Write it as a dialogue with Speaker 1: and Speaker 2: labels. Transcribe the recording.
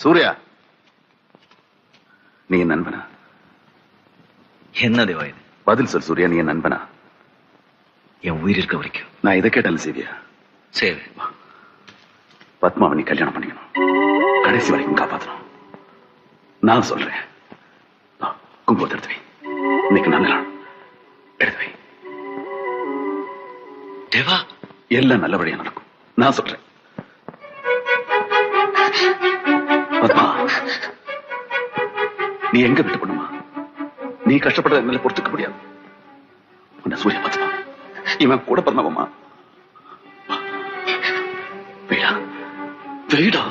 Speaker 1: சூர்யா, நீ என் நண்பனா?
Speaker 2: என்ன தேவா இது?
Speaker 1: பதில் சொல் சூர்யா, நீ என் நண்பனா?
Speaker 2: என் உயிர் இருக்க வரைக்கும்.
Speaker 1: நான் இதை கேட்டாலும் செய்வியா?
Speaker 2: சரி,
Speaker 1: பத்மாவை நீ கல்யாணம் பண்ணிக்கணும், கடைசி வரைக்கும் காப்பாற்றணும். நான் சொல்றேன். குங்குமத்தை எடுத்து வை. இன்னைக்கு நல்ல நாள். எடுத்து வை.
Speaker 2: தேவா,
Speaker 1: எல்லாம் நல்ல வழியா நடக்கும். நான் சொல்றேன். பத்மா, நீ எங்க விட்டு பண்ணுமா? நீ கஷ்டப்படுற என்னால பொறுத்துக்க முடியாது. உன்னை சூர்யா பத்மா, இவன் கூட பிறந்தவமா. வீடா வீடா